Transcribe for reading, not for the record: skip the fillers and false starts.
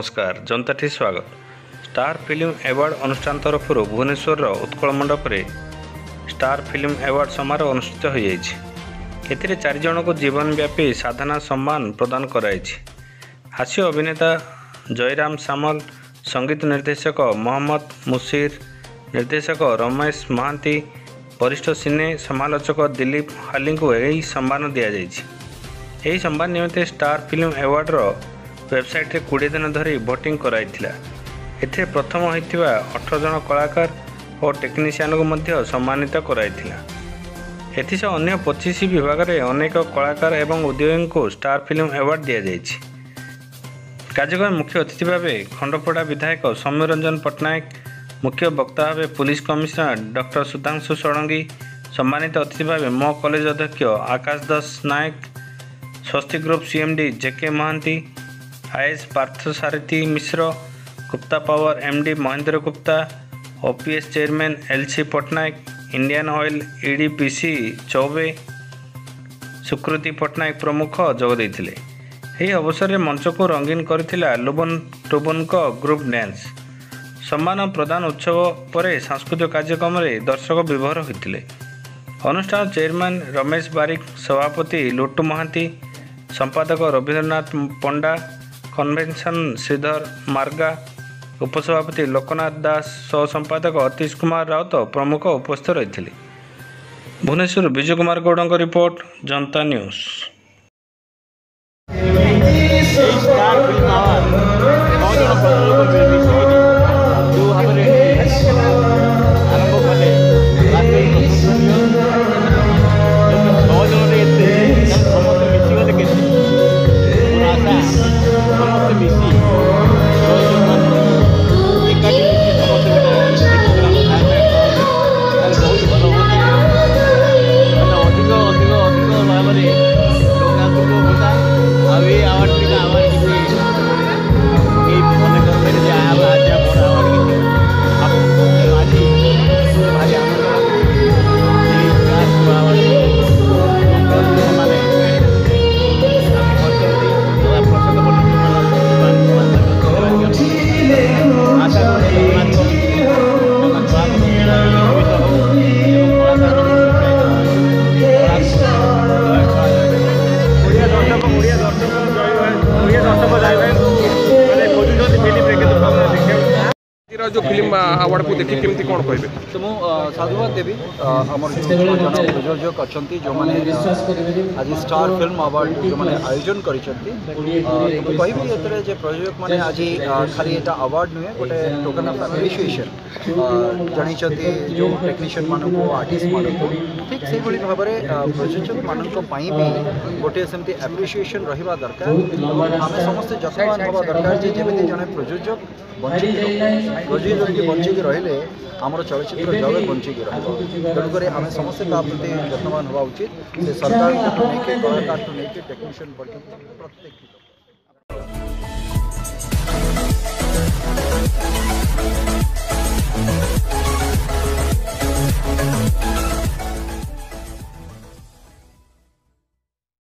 नमस्कार जनताठी स्वागत। Star film award अनुष्ठान तरफ भुवनेश्वर उत्कल मंडप रे स्टार फिल्म अवार्ड समारोह अनुष्ठित हो जाए। 4 जन को जीवनव्यापी साधना सम्मान प्रदान कराई। हास्य अभिनेता जयराम सामल, संगीत निर्देशक मोहम्मद मुशीर, निर्देशक रमेश महांती, वरिष्ठ सिने समालोचक दिलीप हाली को यही सम्मान दि जाए। यही सम्मान निमंते स्टार फिल्म अवार्ड वेबसाइट 20 दिन धरी भोटिंग कराई। एथे प्रथम होइतिबा 18 जन कलाकार और टेक्नीशियन को मध्य सम्मानित कराई। एथिस अन्य 25 विभाग में अनेक कलाकार एवं उद्योगी को स्टार फिल्म अवार्ड दि जाए। कार्यक्रम मुख्य अतिथि भाव खंडपड़ा विधायक सौम्य रंजन पट्टनायक, मुख्य वक्ता भाव police commissioner doctor Sudhanshu Sadangi, सम्मानित अतिथि भाव मो कॉलेज अध्यक्ष आकाश Das Nayak, Swasti group CMD JK Mahanti, IAS Parthasarathi Mishra, Gupta power MD Mahendra Gupta, OPS chairman LC Pattnaik, Indian Oil EDPC Choubey, Sukriti Pattnaik प्रमुख जोगदे। यही अवसर में मंच को रंगीन करथिला लुबन टुबन को ग्रुप डांस। सम्मान प्रदान उत्सव पर सांस्कृतिक कार्यक्रम में दर्शक विभोर होते। अनुष्ठान चेयरमैन रमेश बारिक, सभापति लुटू महांती, संपादक रवींद्रनाथ पंडा, कन्वेंशन श्रीधर मार्गा, उपसभापति लोकनाथ दास, सह संपादक अतीश कुमार राउत प्रमुख उपस्थित रही। भुवनेश्वर विजय कुमार गौड़ का रिपोर्ट, जनता न्यूज। जो फिल्म अवार्ड को देखी केमती कौन कहे तो मुझे साधुवाद देवी आम जन प्रयोजक अच्छा जो मैंने आज स्टार फिल्म अवार्ड जो मैंने आयोजन कर कह प्रयोजक मैंने आज खाली यहाँ अवार्ड नुहे गोटे टोकन ऑफ एप्रिसिएशन जानी जो टेक्नीशियन मानक आर्टिस्ट मानक ठीक से भाव में प्रयोजक मानी भी गोटे सेमती एप्रिसिएशन रहा दरकार। आम समस्ते जत्नवान हवा दरकार जमी जड़े प्रयोजक प्रयोजक बंचिकी रहिले आमर चलचित्र जगत बंचिकी तेणुक आम समस्ते प्रति जत्नवान हवा उचित से सरकार नहीं कलाकार नहीं टेक्नीशियन प्रत्येक